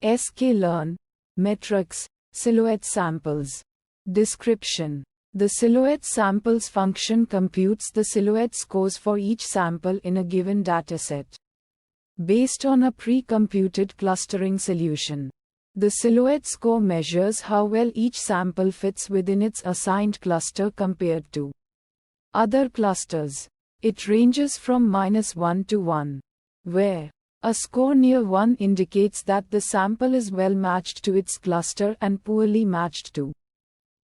sklearn. Metrics, silhouette samples. Description. The silhouette samples function computes the silhouette scores for each sample in a given dataset. Based on a pre-computed clustering solution, the silhouette score measures how well each sample fits within its assigned cluster compared to other clusters. It ranges from -1 to 1, where a score near 1 indicates that the sample is well matched to its cluster and poorly matched to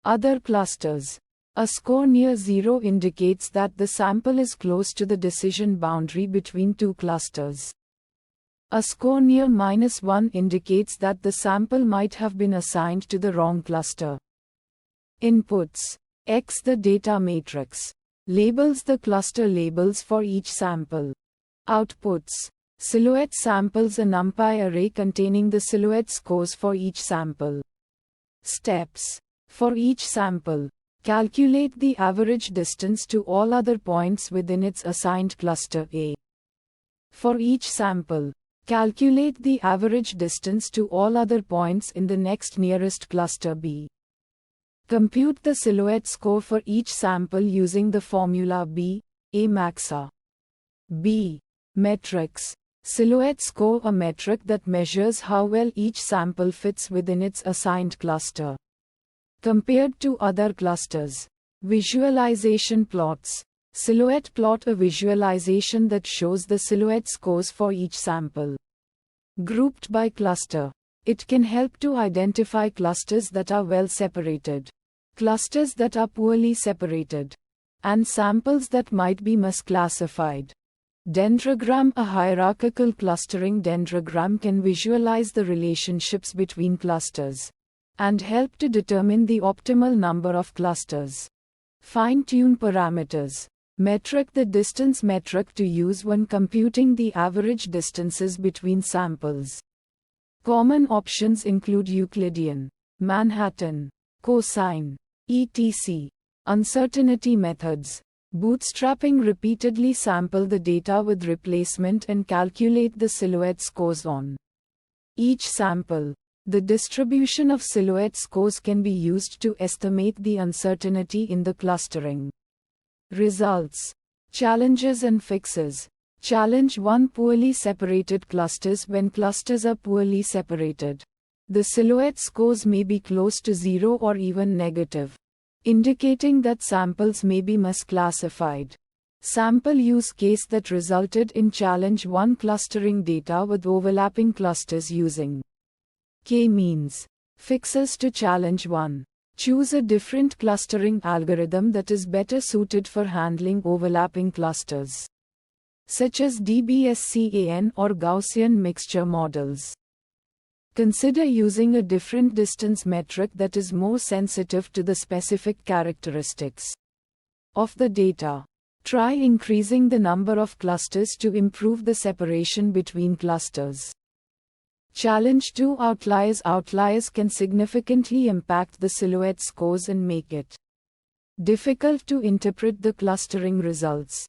other clusters. A score near 0 indicates that the sample is close to the decision boundary between two clusters. A score near -1 indicates that the sample might have been assigned to the wrong cluster. Inputs. X. The data matrix labels the cluster labels for each sample. Outputs. Silhouette samples, a NumPy array containing the silhouette scores for each sample. Steps. For each sample, calculate the average distance to all other points within its assigned cluster A. For each sample, calculate the average distance to all other points in the next nearest cluster B. Compute the silhouette score for each sample using the formula B, A maxa. B. Metrics. Silhouette score, a metric that measures how well each sample fits within its assigned cluster compared to other clusters. Visualization plots. Silhouette plot, a visualization that shows the silhouette scores for each sample. Grouped by cluster. It can help to identify clusters that are well separated, clusters that are poorly separated, and samples that might be misclassified. Dendrogram. A hierarchical clustering dendrogram can visualize the relationships between clusters and help to determine the optimal number of clusters. Fine-tune parameters. Metric. The distance metric to use when computing the average distances between samples. Common options include Euclidean, Manhattan, cosine, etc. Uncertainty methods. Bootstrapping. Repeatedly sample the data with replacement and calculate the silhouette scores on each sample. The distribution of silhouette scores can be used to estimate the uncertainty in the clustering. Results. Challenges and fixes. Challenge 1. Poorly separated clusters. When clusters are poorly separated, the silhouette scores may be close to 0 or even negative, indicating that samples may be misclassified. Sample use case that resulted in challenge 1. Clustering data with overlapping clusters using k-means. Fixes to challenge 1. Choose a different clustering algorithm that is better suited for handling overlapping clusters, such as DBSCAN or Gaussian mixture models. Consider using a different distance metric that is more sensitive to the specific characteristics of the data. Try increasing the number of clusters to improve the separation between clusters. Challenge 2. Outliers. Outliers can significantly impact the silhouette scores and make it difficult to interpret the clustering results.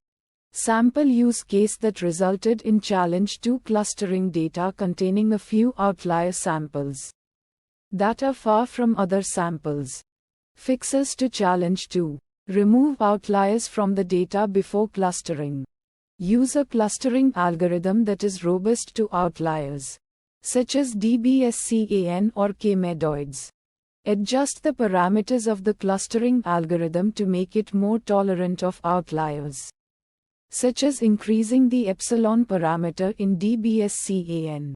Sample use case that resulted in challenge 2. Clustering data containing a few outlier samples that are far from other samples. Fixes to challenge 2. Remove outliers from the data before clustering. Use a clustering algorithm that is robust to outliers, such as DBSCAN or K-medoids. Adjust the parameters of the clustering algorithm to make it more tolerant of outliers, such as increasing the epsilon parameter in DBSCAN.